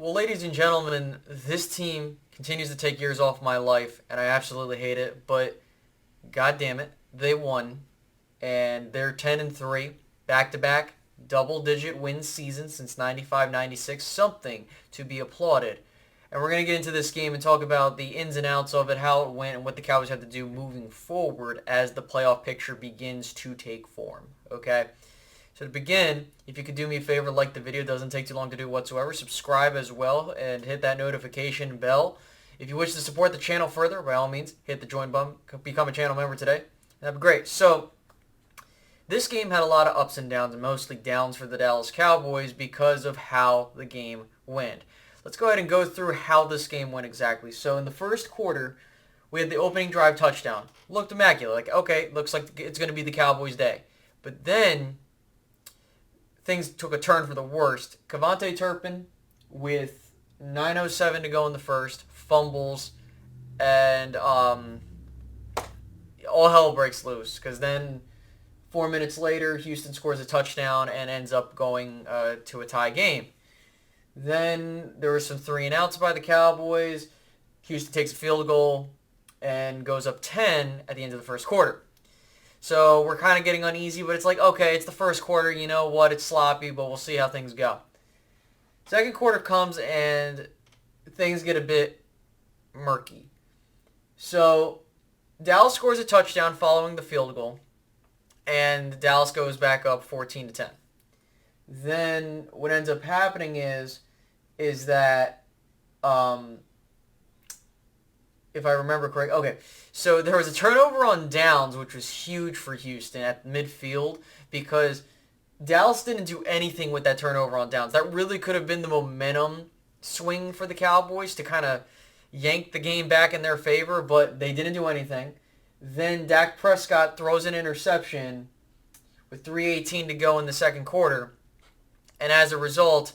Well, ladies and gentlemen, this team continues to take years off my life, and I absolutely hate it. But God damn it, they won, and they're 10-3, back-to-back, double-digit win season since 95-96. Something to be applauded. And we're going to get into this game and talk about the ins and outs of it, how it went, and what the Cowboys have to do moving forward as the playoff picture begins to take form. Okay? So to begin, if you could do me a favor, like the video, it doesn't take too long to do whatsoever. Subscribe as well and hit that notification bell. If you wish to support the channel further, by all means, hit the join button, become a channel member today. That'd be great. So this game had a lot of ups and downs, and mostly downs for the Dallas Cowboys because of how the game went. Let's go ahead and go through how this game went exactly. So in the first quarter, we had the opening drive touchdown. Looked immaculate. Like, okay, looks like it's going to be the Cowboys' day. But then things took a turn for the worst. Cavante Turpin, with 9:07 to go in the first, fumbles, and all hell breaks loose. Because then 4 minutes later, Houston scores a touchdown and ends up going to a tie game. Then there were some 3-and-outs by the Cowboys. Houston takes a field goal and goes up 10 at the end of the first quarter. So we're kind of getting uneasy, but it's like, okay, it's the first quarter. You know what? It's sloppy, but we'll see how things go. Second quarter comes, and things get a bit murky. So Dallas scores a touchdown following the field goal, and Dallas goes back up 14-10. Then what ends up happening is that, if I remember correctly, okay, so there was a turnover on downs, which was huge for Houston at midfield, because Dallas didn't do anything with that turnover on downs. That really could have been the momentum swing for the Cowboys to kind of yank the game back in their favor, but they didn't do anything. Then Dak Prescott throws an interception with 3:18 to go in the second quarter, and as a result,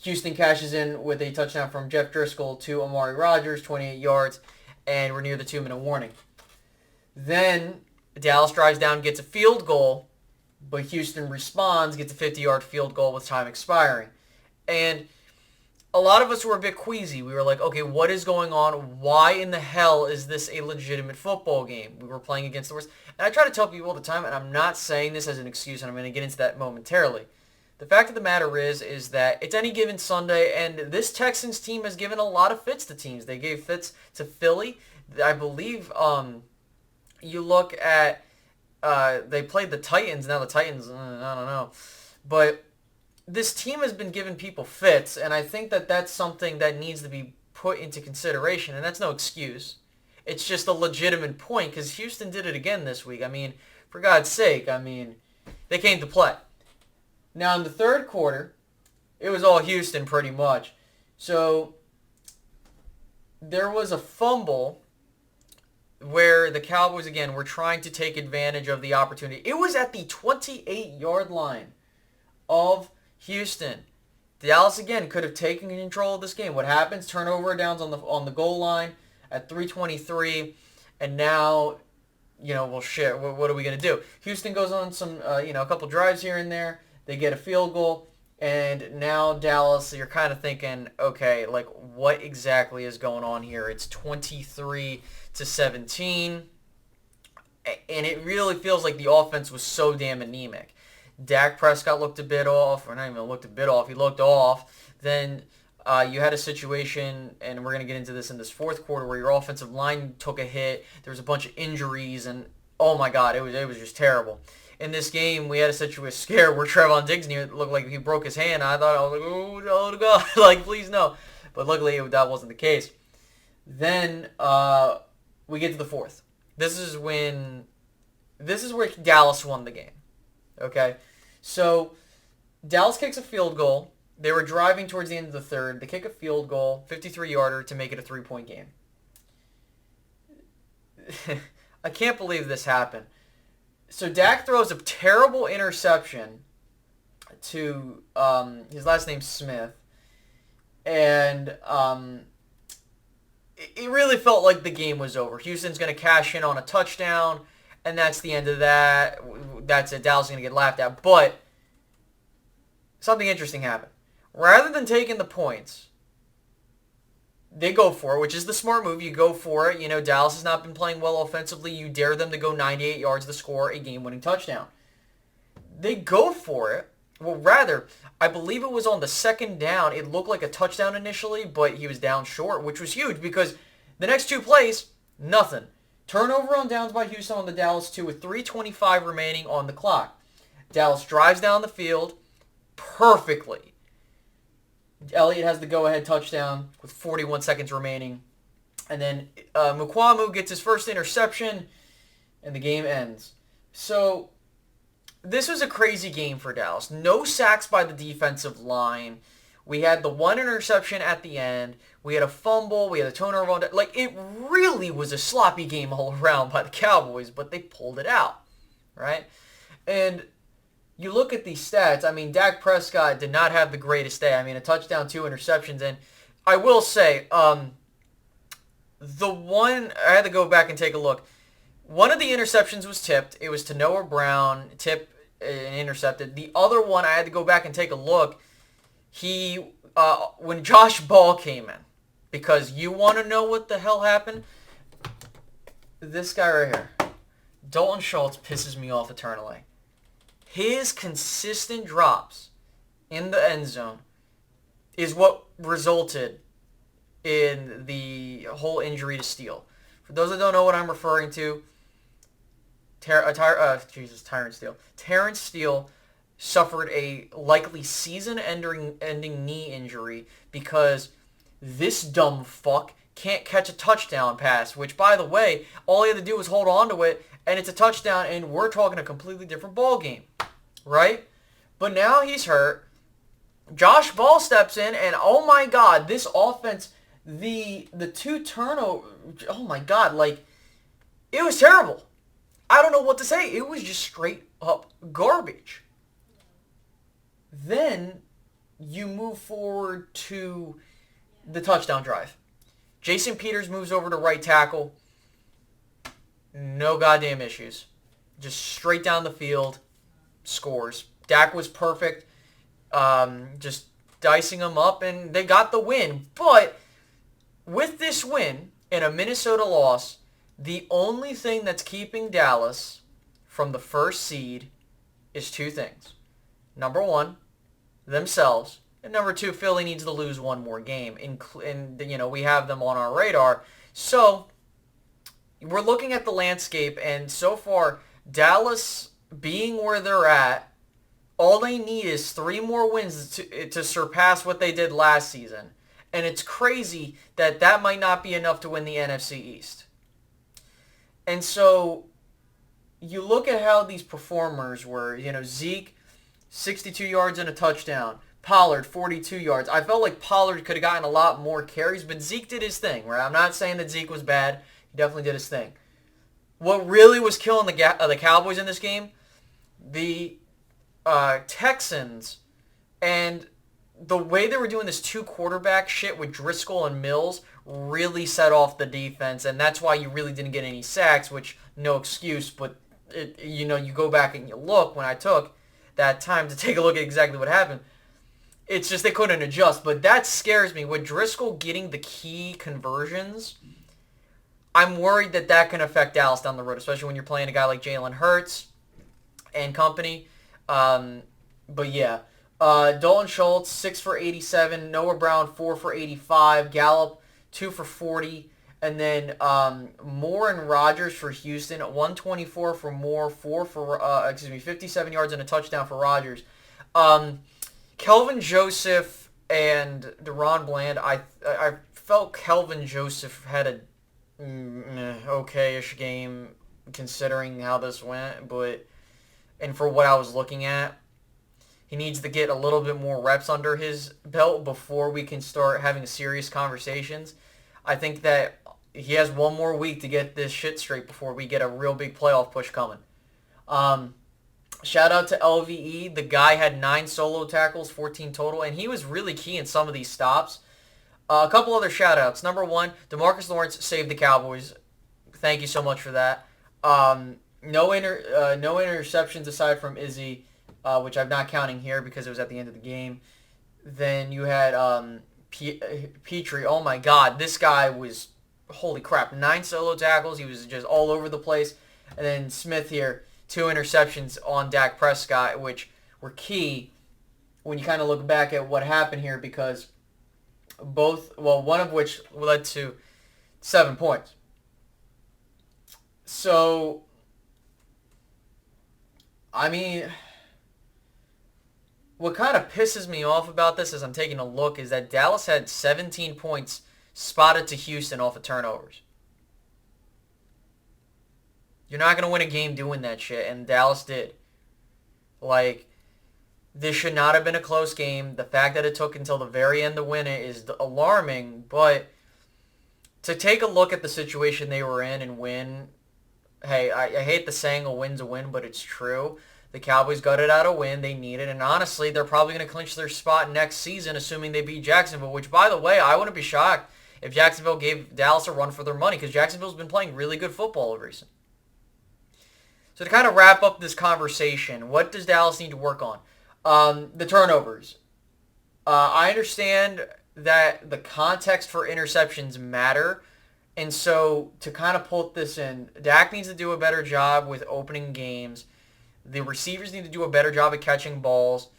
Houston cashes in with a touchdown from Jeff Driscoll to Amari Rodgers, 28 yards, and we're near the 2-minute warning. Then Dallas drives down, gets a field goal, but Houston responds, gets a 50-yard field goal with time expiring. And a lot of us were a bit queasy. We were like, okay, what is going on? Why in the hell is this a legitimate football game? We were playing against the worst. And I try to tell people all the time, and I'm not saying this as an excuse, and I'm going to get into that momentarily. The fact of the matter is that it's any given Sunday, and this Texans team has given a lot of fits to teams. They gave fits to Philly. I believe you look at, they played the Titans. Now the Titans, I don't know. But this team has been giving people fits, and I think that that's something that needs to be put into consideration, and that's no excuse. It's just a legitimate point, because Houston did it again this week. I mean, for God's sake, they came to play. Now, in the third quarter, it was all Houston pretty much. So there was a fumble where the Cowboys, again, were trying to take advantage of the opportunity. It was at the 28-yard line of Houston. Dallas, again, could have taken control of this game. What happens? Turnover downs on the goal line at 3:23, and now, well, shit, what are we going to do? Houston goes on some, a couple drives here and there. They get a field goal, and now Dallas, you're kind of thinking, okay, like, what exactly is going on here? It's 23-17, and it really feels like the offense was so damn anemic. Dak Prescott looked a bit off, or not even looked a bit off, he looked off. Then you had a situation, and we're going to get into this in this fourth quarter, where your offensive line took a hit. There was a bunch of injuries, and oh my God, it was just terrible. In this game, we had a situation scare where Trevon Diggs looked like he broke his hand. I was like, oh God, like, please no. But luckily, that wasn't the case. Then we get to the fourth. This is where Dallas won the game. Okay? So Dallas kicks a field goal. They were driving towards the end of the third. They kick a field goal, 53-yarder, to make it a 3-point game. I can't believe this happened. So Dak throws a terrible interception to his last name's Smith, and it really felt like the game was over. Houston's going to cash in on a touchdown, and that's the end of that. That's it. Dallas is going to get laughed at. But something interesting happened. Rather than taking the points, They go for it, which is the smart move. You go for it. Dallas has not been playing well offensively. You dare them to go 98 yards to score a game-winning touchdown. They go for it. Well, rather, I believe it was on the second down. It looked like a touchdown initially, but he was down short, which was huge because the next two plays, nothing. Turnover on downs by Houston on the Dallas 2 with 3:25 remaining on the clock. Dallas drives down the field perfectly. Elliott has the go-ahead touchdown with 41 seconds remaining. And then Mukwamu gets his first interception, and the game ends. So this was a crazy game for Dallas. No sacks by the defensive line. We had the one interception at the end. We had a fumble. We had a turnover on. It really was a sloppy game all around by the Cowboys, but they pulled it out, right? And you look at these stats. I mean, Dak Prescott did not have the greatest day. I mean, a touchdown, 2 interceptions. And I will say, the one, I had to go back and take a look. One of the interceptions was tipped. It was to Noah Brown, tipped and intercepted. The other one, I had to go back and take a look. When Josh Ball came in, because you want to know what the hell happened? This guy right here, Dalton Schultz, pisses me off eternally. His consistent drops in the end zone is what resulted in the whole injury to Steele. For those that don't know what I'm referring to, Terrence Steele. Terrence Steele suffered a likely season-ending knee injury because this dumb fuck can't catch a touchdown pass, which, by the way, all he had to do was hold on to it, and it's a touchdown, and we're talking a completely different ball game, right? But now he's hurt. Josh Ball steps in, and oh my God, this offense, the two turnovers, oh my God, it was terrible. I don't know what to say. It was just straight up garbage. Then you move forward to the touchdown drive. Jason Peters moves over to right tackle. No goddamn issues. Just straight down the field. Scores. Dak was perfect. Just dicing them up, and they got the win. But with this win and a Minnesota loss, the only thing that's keeping Dallas from the first seed is two things. Number one, themselves. And number two, Philly needs to lose one more game. And we have them on our radar. So we're looking at the landscape, and so far, Dallas being where they're at, all they need is 3 more wins to surpass what they did last season. And it's crazy that might not be enough to win the NFC East. And so you look at how these performers were. Zeke, 62 yards and a touchdown. Pollard, 42 yards. I felt like Pollard could have gotten a lot more carries, but Zeke did his thing, right? I'm not saying that Zeke was bad. He definitely did his thing. What really was killing the Cowboys in this game, the Texans, and the way they were doing this 2-quarterback shit with Driscoll and Mills really set off the defense, and that's why you really didn't get any sacks, which, no excuse, but you go back and you look, when I took that time to take a look at exactly what happened, it's just they couldn't adjust. But that scares me. With Driscoll getting the key conversions, I'm worried that can affect Dallas down the road, especially when you're playing a guy like Jalen Hurts and company. But yeah, Dalton Schultz, 6 for 87. Noah Brown, 4 for 85. Gallup, 2 for 40. And then Moore and Rodgers for Houston, 124 for Moore, 57 yards and a touchdown for Rodgers. Kelvin Joseph and DeRon Bland, I felt Kelvin Joseph had a okay-ish game considering how this went, and for what I was looking at, he needs to get a little bit more reps under his belt before we can start having serious conversations. I think that he has one more week to get this shit straight before we get a real big playoff push coming. Shout out to LVE. The guy had 9 solo tackles, 14 total, and he was really key in some of these stops. A couple other shout outs. Number one, DeMarcus Lawrence saved the Cowboys. Thank you so much for that. No interceptions aside from Izzy, which I'm not counting here because it was at the end of the game. Then you had Petrie, oh my God, this guy was, holy crap, 9 solo tackles. He was just all over the place. And then Smith here, 2 interceptions on Dak Prescott, which were key when you kind of look back at what happened here, because one of which led to 7 points. So, I mean, what kind of pisses me off about this as I'm taking a look is that Dallas had 17 points spotted to Houston off of turnovers. You're not going to win a game doing that shit, and Dallas did. Like, this should not have been a close game. The fact that it took until the very end to win it is alarming, but to take a look at the situation they were in and win, hey, I hate the saying a win's a win, but it's true. The Cowboys gutted out a win they needed, and honestly, they're probably going to clinch their spot next season, assuming they beat Jacksonville, which, by the way, I wouldn't be shocked if Jacksonville gave Dallas a run for their money, because Jacksonville's been playing really good football recently. So to kind of wrap up this conversation, what does Dallas need to work on? The turnovers. I understand that the context for interceptions matter, and so to kind of put this in, Dak needs to do a better job with opening games. The receivers need to do a better job at catching balls,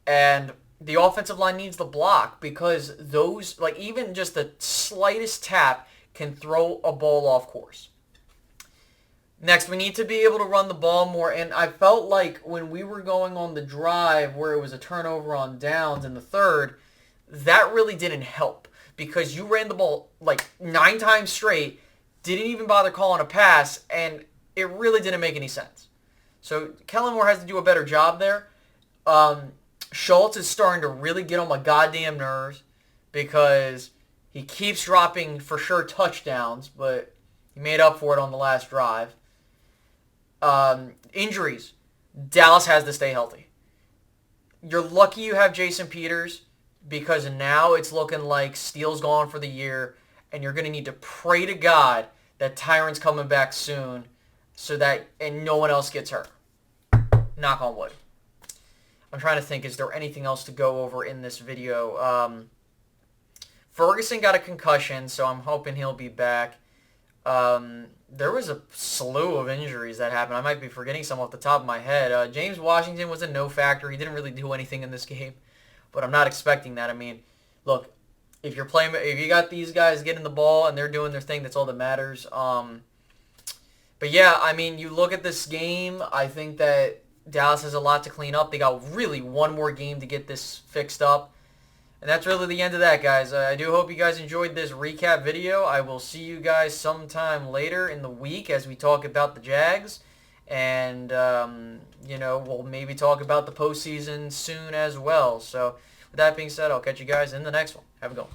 and the offensive line needs the block, because those, like, even just the slightest tap can throw a ball off course. Next, we need to be able to run the ball more, and I felt like when we were going on the drive where it was a turnover on downs in the third, that really didn't help, because you ran the ball like 9 times straight, didn't even bother calling a pass, and it really didn't make any sense. So Kellen Moore has to do a better job there. Schultz is starting to really get on my goddamn nerves, because he keeps dropping for sure touchdowns, but he made up for it on the last drive. Injuries. Dallas has to stay healthy. You're lucky you have Jason Peters, because now it's looking like Steele's gone for the year, and you're going to need to pray to God that Tyron's coming back soon, and no one else gets hurt. Knock on wood. I'm trying to think, is there anything else to go over in this video? Ferguson got a concussion, so I'm hoping he'll be back. There was a slew of injuries that happened. I might be forgetting some off the top of my head. James Washington was a no factor. He didn't really do anything in this game, but I'm not expecting that. I mean, look, if you got these guys getting the ball and they're doing their thing, that's all that matters. But yeah, I mean, you look at this game, I think that Dallas has a lot to clean up. They got really one more game to get this fixed up. And that's really the end of that, guys. I do hope you guys enjoyed this recap video. I will see you guys sometime later in the week as we talk about the Jags. And, we'll maybe talk about the postseason soon as well. So, with that being said, I'll catch you guys in the next one. Have a good one.